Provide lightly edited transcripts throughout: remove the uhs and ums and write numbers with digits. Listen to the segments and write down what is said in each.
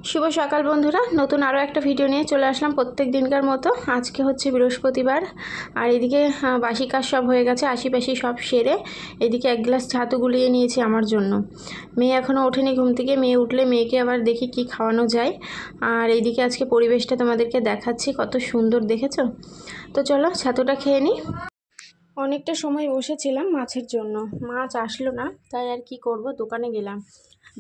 শুভ সকাল বন্ধুরা, নতুন আরও একটা ভিডিও নিয়ে চলে আসলাম প্রত্যেক দিনকার মতো। আজকে হচ্ছে বৃহস্পতিবার, আর এদিকে বাসি কাজ সব হয়ে গেছে, আশিপাশি সব সেরে এদিকে এক গ্লাস ছাতু গুলিয়ে নিয়েছি আমার জন্য। মেয়ে এখনও ওঠেনি ঘুম থেকে, মেয়ে উঠলে মেয়েকে আবার দেখি কি খাওয়ানো যায়। আর এইদিকে আজকে পরিবেশটা তোমাদেরকে দেখাচ্ছি, কত সুন্দর দেখেছো। তো চলো ছাতুটা খেয়ে নিই। অনেকটা সময় বসেছিলাম মাছের জন্য, মাছ আসলো না, তাই আর কি করব, দোকানে গেলাম।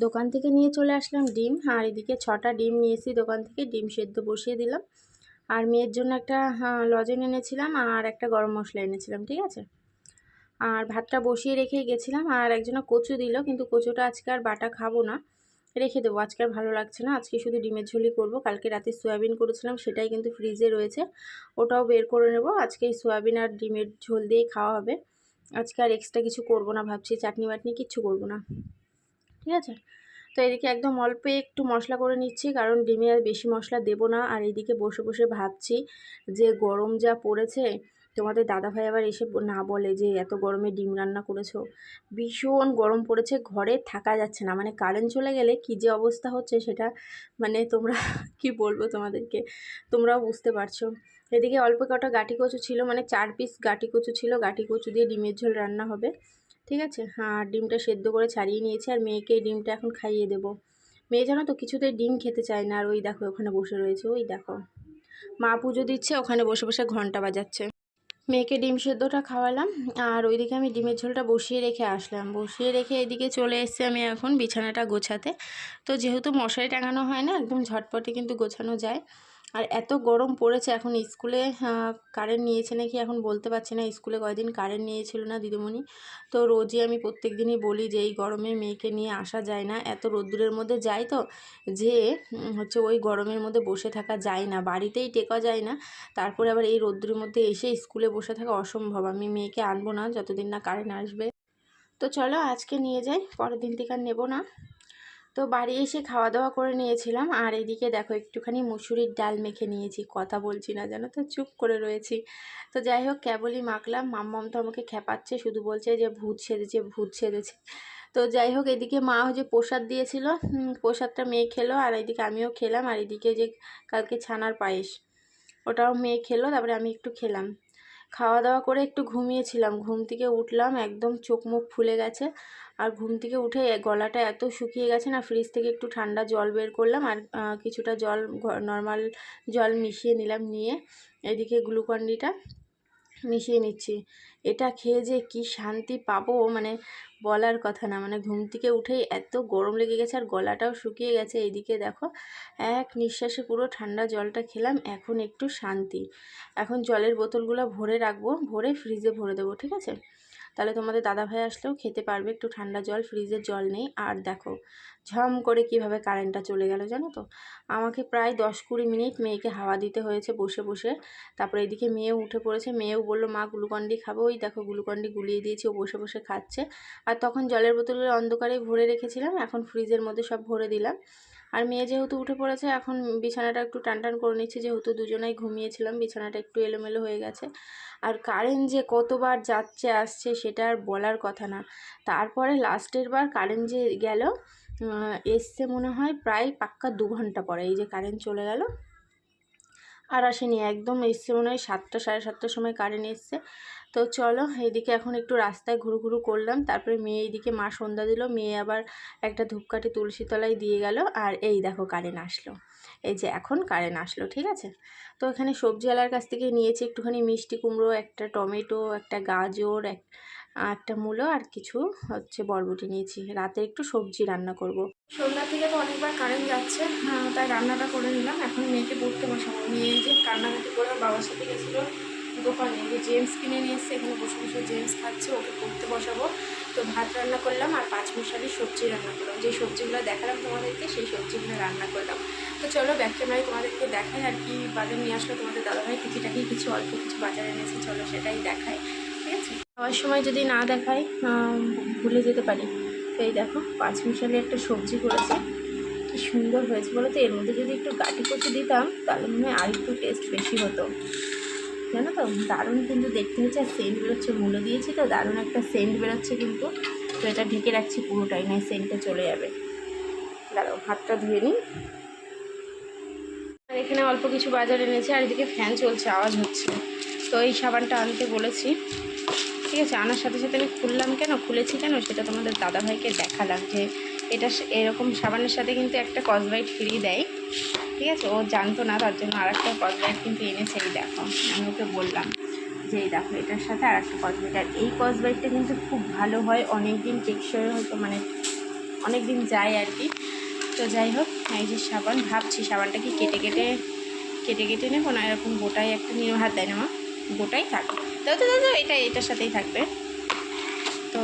দোকান থেকে নিয়ে চলে আসলাম ডিম, আর এদিকে 6টা ডিম নিয়েছি দোকান থেকে, ডিম সেদ্ধ বসিয়ে দিলাম। আর মেয়ের জন্য একটা লজেন এনেছিলাম, আর একটা গরম মশলা এনেছিলাম, ঠিক আছে। আর ভাতটা বসিয়ে রেখেই গেছিলাম। আর একজনা কচু দিল, কিন্তু কচুটা আজকে আর বাটা খাবো না, রেখে দেবো, আজকে আর ভালো লাগছে না। আজকে শুধু ডিমের ঝোলই করবো। কালকে রাতে সয়াবিন করেছিলাম, সেটাই কিন্তু ফ্রিজে রয়েছে, ওটাও বের করে নেব। আজকে এই সয়াবিন আর ডিমের ঝোল দিয়েই খাওয়া হবে। আজকে আর এক্সট্রা কিছু করব না, ভাবছি চাটনি বাটনি কিচ্ছু করব না, ঠিক আছে। তো এদিকে একদম অল্প একটু মশলা করে নিচ্ছি, কারণ ডিমে আর বেশি মশলা দেব না। আর এইদিকে বসে বসে ভাবছি যে গরম যা পড়েছে, তোমাদের দাদাভাই আবার এসে না বলে যে এত গরমে ডিম রান্না করেছো। ভীষণ গরম পড়েছে, ঘরে থাকা যাচ্ছে না, মানে কারেন্ট চলে গেলে কী যে অবস্থা হচ্ছে সেটা মানে তোমরা কি বলবো তোমাদেরকে, তোমরাও বুঝতে পারছো। এদিকে অল্প কটা গাটি কচু ছিল, মানে 4 পিস গাটি কচু ছিল, গাটি কচু দিয়ে ডিমের ঝোল রান্না হবে, ঠিক আছে। আর ডিমটা সেদ্ধ করে ছাড়িয়ে নিয়েছি, আর মেয়েকে এই ডিমটা এখন খাইয়ে দেবো। মেয়ে জানো তো কিছুতেই ডিম খেতে চায় না, আর ওই দেখো ওখানে বসে রয়েছে, ওই দেখো মা পুজো দিচ্ছে, ওখানে বসে বসে ঘন্টা বাজাচ্ছে। মেয়েকে ডিম সেদ্ধটা খাওয়ালাম, আর ওইদিকে আমি ডিমের ঝোলটা বসিয়ে রেখে আসলাম। বসিয়ে রেখে এদিকে চলে এসেছি আমি এখন বিছানাটা গোছাতে। তো যেহেতু মশারি টাঙানো হয় না, একদম ঝটপটে কিন্তু গোছানো যায়। আর এত গরম পড়েছে, এখন স্কুলে কারেন্ট নিয়েছে নাকি এখন বলতে পারছি না, স্কুলে কয়েকদিন কারেন্ট নিয়েছিল না দিদিমণি। তো রোজই আমি প্রত্যেক দিনই বলি যে এই গরমে মেয়েকে নিয়ে আসা যায় না, এত রোদ্দুরের মধ্যে যাই তো, যে হচ্ছে ওই গরমের মধ্যে বসে থাকা যায় না, বাড়িতেই টেকা যায় না, তারপরে আবার এই রোদ্দুরের মধ্যে এসে স্কুলে বসে থাকা অসম্ভব। আমি মেয়েকে আনবো না যতদিন না কারেন্ট আসবে। তো চলো আজকে নিয়ে যাই, পরের দিন থেকে আর নেবো না। তো বাড়ি এসে খাওয়া দাওয়া করে নিয়েছিলাম। আর এদিকে দেখো একটুখানি মুসুরির ডাল মেখে নিয়েছি, কথা বলছি না জানো তো, চুপ করে রয়েছি। তো যাই হোক কেবলই মাখলাম, মাম্মাম তো আমাকে খেপাচ্ছে, শুধু বলছে যে ভূত সেজেছে ভূত সেজেছে। তো যাই হোক এদিকে মা যে প্রসাদ দিয়েছিল, প্রসাদটা মেয়ে খেলো, আর এদিকে আমিও খেলাম। আর এদিকে যে কালকে ছানার পায়েস, ওটাও মেয়ে খেলো, তারপরে আমি একটু খেলাম। খাওয়া দাওয়া করে একটু ঘুমিয়েছিলাম, ঘুম থেকে উঠলাম একদম চোখ মুখ ফুলে গেছে। আর ঘুম থেকে উঠে গলাটা এত শুকিয়ে গেছে না, ফ্রিজ থেকে একটু ঠান্ডা জল বের করলাম, আর কিছুটা জল নর্মাল জল মিশিয়ে নিলাম, নিয়ে এদিকে গ্লুকন্ডিটা মিশিয়ে নিচ্ছি। এটা খেয়ে যে কি শান্তি পাবো মানে বলার কথা না, মানে ঘুম থেকে উঠেই এত গরম লেগে গেছে, আর গলাটাও শুকিয়ে গেছে। এইদিকে দেখো এক নিঃশ্বাসে পুরো ঠান্ডা জলটা খেলাম, এখন একটু শান্তি। এখন জলের বোতলগুলো ভরে রাখবো, ভরে ফ্রিজে ভরে দেবো, ঠিক আছে। তাহলে তোমাদের দাদাভাই আসলেও খেতে পারবে একটু ঠান্ডা জল, ফ্রিজের জল নেই। আর দেখো ঝম করে কিভাবে কারেন্টটা চলে গেল জানো তো। আমাকে প্রায় 10-20 মিনিট মেয়েকে হাওয়া দিতে হয়েছে বসে বসে। তারপরে এদিকে মেয়েও উঠে পড়েছে, মেয়েও বললো মা গ্লুকন্ডি খাবো, ওই দেখো গ্লুকন্ডি গুলিয়ে দিয়েছি, ও বসে বসে খাচ্ছে। আর তখন জলের বোতলের অন্ধকারেই ভরে রেখেছিলাম, এখন ফ্রিজের মধ্যে সব ভরে দিলাম। আর মেয়ে যেহেতু উঠে পড়েছে, এখন বিছানাটা একটু টান করে নিচ্ছি, যেহেতু দুজনেই ঘুমিয়েছিলাম, বিছানাটা একটু এলোমেলো হয়ে গেছে। আর কারেন্ট যে কতবার যাচ্ছে আসছে সেটা আর বলার কথা না। তারপরে লাস্টের বার কারেন্ট যে গেল, এসছে মনে হয় প্রায় পাক্কা 2 ঘন্টা পরে, এই যে কারেন্ট চলে গেল, আর আসেনি, একদম এসছে মনে হয় 7টা 7:30টার সময় কারেন্ট এসছে। তো চলো এইদিকে এখন একটু রাস্তায় ঘুরু করলাম, তারপরে মেয়ে এইদিকে মা সন্ধ্যা দিল, মেয়ে আবার একটা ধূপকাঠি তুলসী তলায় দিয়ে গেল। আর এই দেখো কারেন্ট আসলো, এই যে এখন কারেন্ট আসলো, ঠিক আছে। তো এখানে সবজিওয়ালার কাছ থেকে নিয়েছি একটুখানি মিষ্টি কুমড়ো, একটা টমেটো, একটা গাজর, একটা মূলো, আর কিছু হচ্ছে বরবটি নিয়েছি, রাতে একটু সবজি রান্না করব। সন্ধ্যা থেকে তো অনেকবার কারেন্ট যাচ্ছে, তাই রান্নাটা করে নিলাম। এখন মেয়েকে পড়তে বসাবো। মেয়ে যে কান্নাকাটি করে বাবার সাথে গেছিলো দোকানে, যে জেমস কিনে নিয়ে এসছে, এখানে বসে বসে জেমস খাচ্ছে, ওকে পড়তে বসাবো। তো ভাত রান্না করলাম, আর 5 মিশালি সবজি রান্না করলাম, যে সবজিগুলো দেখালাম তোমাদেরকে সেই সবজিগুলো রান্না করলাম। তো চলো ব্যাক ক্যামেরায় তোমাদেরকে দেখাই আর কি বাজার নিয়ে আসলো তোমাদের দাদাভাই, টুকিটাকি কিছু অল্প কিছু বাজার এনেছে, চলো সেটাই দেখাই, ঠিক আছে। খাওয়ার সময় যদি না দেখাই ভুলে যেতে পারি। তো এই দেখো 5 মিশালি একটা সবজি করেছে, কি সুন্দর হয়েছে বলো তো। এর মধ্যে যদি একটু গাটি কচু দিতাম তাহলে মনে হয় আর একটু টেস্ট বেশি হতো, জানো তো। দারুণ কিন্তু দেখতে হচ্ছে, আর সেন্ট বেরোচ্ছে, মূলো দিয়েছি তো দারুণ একটা সেন্ট বেরোচ্ছে কিন্তু। তো এটা ঢেকে রাখছি পুরোটাই, নয় সেন্টটা চলে যাবে। দাঁড়াও হাতটা ধুয়ে নিই। এখানে অল্প কিছু বাজার এনেছে, আর এদিকে ফ্যান চলছে, আওয়াজ হচ্ছে। তো এই সাবানটা আনতে বলেছি, ঠিক আছে। আনার সাথে সাথে আমি খুলেছি কেন সেটা তোমাদের দাদাভাইকে দেখালাম, যে এটা এরকম সাবানের সাথে কিন্তু একটা কসবাইট ফ্রি দেয়, ঠিক আছে। ও জানতো না, তার জন্য আর একটা কসবাইট কিন্তু এনেছে। এই দেখো, আমি ওকে বললাম যে এই দেখো এটার সাথে আর একটা কসবাইট, আর এই কসবাইটটা কিন্তু খুব ভালো হয়, অনেক দিন টেকসই হয়তো, মানে অনেক দিন যায় আর কি। তো যাই হোক, এই যে সাবান, ভাবছি সাবানটা কি কেটে কেটে নেবো না এরকম গোটাই একটা নিয়ে, হাত দেয় না মা, গোটাই থাকবে। দাও এটার সাথেই থাকবে। তো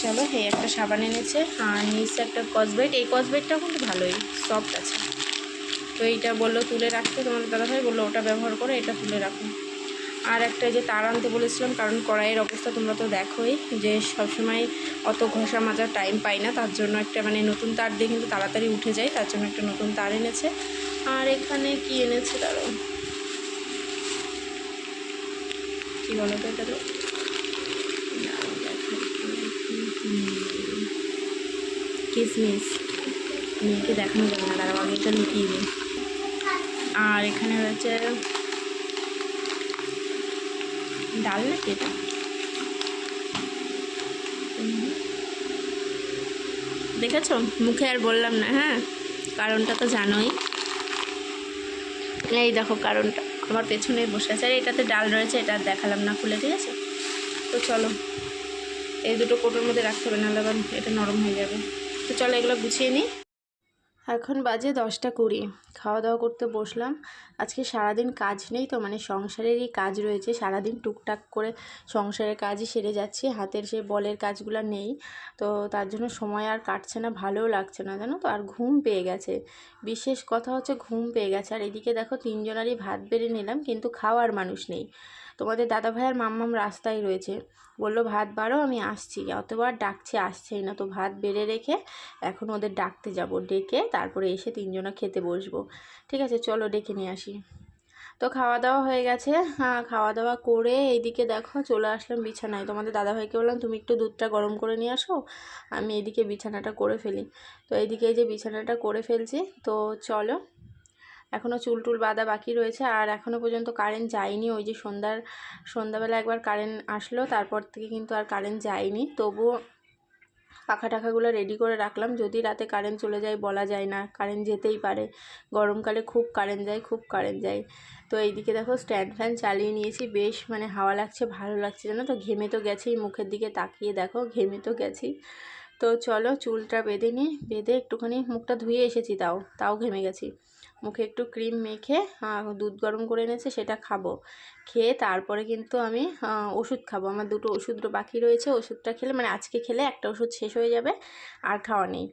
চলো, এই একটা সাবান এনেছে, আর নিচে একটা কসবাইট। এই কসবাইটটাও কিন্তু ভালোই সফট আছে। তো এইটা বললো তুলে রাখতে, তোমাদের দাদাভাই বললো ওটা ব্যবহার করে, এটা তুলে রাখো। আর একটা যে তার আনতে বলেছিলাম, কারণ কড়াইয়ের অবস্থা তোমরা তো দেখোই, যে সবসময় অত ঘষা মাজার টাইম পাই না, তার জন্য একটা মানে নতুন তার দিয়ে কিন্তু তাড়াতাড়ি উঠে যায়, তার জন্য একটা নতুন তার এনেছে। আর এখানে কি এনেছে তারও কী বলো তো, এটা তো কিসমিস, মেয়েকে দেখানো যাবে না, দাঁড়াও আগে এটা লুকিয়ে দিই। আর এখানে রয়েছে ডাল নাকি এটা, দেখেছো, মুখে আর বললাম না, হ্যাঁ কারণটা তো জানোই। এই দেখো কারণটা আমার পেছনেই বসে আছে, আর এটাতে ডাল রয়েছে, এটা আর দেখালাম না খুলে, ঠিক আছে। তো চলো, এই দুটো কোটোর মধ্যে রাখতে হবে, নাহলে আবার এটা নরম হয়ে যাবে। তো চলো এগুলো গুছিয়ে নিই। এখন বাজে 10টা 20, খাওয়া দাওয়া করতে বসলাম। আজকে সারাদিন কাজ নেই তো, মানে সংসারেরই কাজ রয়েছে, সারাদিন টুকটাক করে সংসারের কাজই সেরে যাচ্ছি, হাতের সেই বলের কাজগুলো নেই। তো তার জন্য সময় আর কাটছে না, ভালোও লাগছে না জানো তো। আর ঘুম পেয়ে গেছে, বিশেষ কথা হচ্ছে ঘুম পেয়ে গেছে। আর এদিকে দেখো 3জনারই ভাত বেড়ে নিলাম, কিন্তু খাওয়ার মানুষ নেই। তোমাদের দাদাভাইয়ের মাম্মাম রাস্তায় রয়েছে, বললো ভাত বাড়ো আমি আসছি, অতবার ডাকছে আসছেই না। তো ভাত বেড়ে রেখে এখন ওদের ডাকতে যাব, ডেকে তারপরে এসে 3জনা খেতে বসবো, ঠিক আছে। চলো ডেকে নিয়ে আসি। তো খাওয়া দাওয়া হয়ে গেছে, হ্যাঁ খাওয়া দাওয়া করে এইদিকে দেখো চলে আসলাম বিছানায়। তোমাদের দাদাভাইকে বললাম তুমি একটু দুধটা গরম করে নিয়ে আসো, আমি এইদিকে বিছানাটা করে ফেলি। তো এইদিকে এই যে বিছানাটা করে ফেলছি। তো চলো, এখনও চুল টুল বাঁধা বাকি রয়েছে, আর এখনও পর্যন্ত কারেন্ট যায়নি। ওই যে সন্ধ্যাবেলা একবার কারেন্ট আসলো, তারপর থেকে কিন্তু আর কারেন্ট যায়নি। তবুও পাখা টাখাগুলো রেডি করে রাখলাম, যদি রাতে কারেন্ট চলে যায় বলা যায় না, কারেন্ট যেতেই পারে। গরমকালে খুব কারেন্ট যায়। তো এইদিকে দেখো স্ট্যান্ড ফ্যান চালিয়ে নিয়েছি, বেশ মানে হাওয়া লাগছে, ভালো লাগছে জানো তো। ঘেমে তো গেছেই, মুখের দিকে তাকিয়ে দেখো ঘেমে তো গেছি। তো চলো চুলটা বেঁধে নিই, বেঁধে একটুখানি মুখটা ধুয়ে এসেছি, তাও ঘেমে গেছি। মুখে একটু ক্রিম মেখে দুধ গরম করে এনেছে, সেটা খাবো। খেয়ে তারপরে কিন্তু আমি ওষুধ খাবো। আমার 2টো ওষুধ বাকি রয়েছে, ওষুধটা খেলে মানে আজকে খেলে একটা ওষুধ শেষ হয়ে যাবে, আর খাওয়া নেই।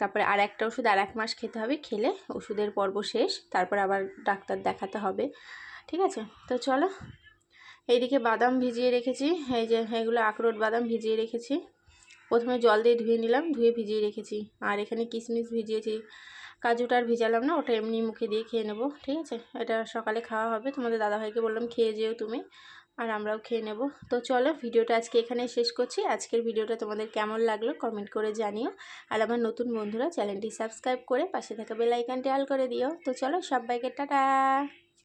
তারপরে আর একটা ওষুধ আর 1 মাস খেতে হবে, খেলে ওষুধের পর্ব শেষ, তারপর আবার ডাক্তার দেখাতে হবে, ঠিক আছে। তো চলো, এইদিকে বাদাম ভিজিয়ে রেখেছি, এই যে এগুলো আখরোট বাদাম ভিজিয়ে রেখেছি, প্রথমে জল দিয়ে ধুয়ে নিলাম, ধুয়ে ভিজিয়ে রেখেছি। আর এখানে কিশমিশ ভিজিয়েছি, কাজুটা আর ভিজালাম না, ওটা এমনি মুখে দিয়ে খেয়ে নেবো, ঠিক আছে। এটা সকালে খাওয়া হবে, তোমাদের দাদাভাইকে বললাম খেয়ে যেও তুমি, আর আমরাও খেয়ে নেব। তো চলো ভিডিওটা আজকে এখানে শেষ করছি। আজকের ভিডিওটা তোমাদের কেমন লাগলো কমেন্ট করে জানিও, আর আমার নতুন বন্ধুরা চ্যানেলটি সাবস্ক্রাইব করে পাশে থাকা বেল আইকনটি অল করে দিও। তো চলো সবাইকে টাটা।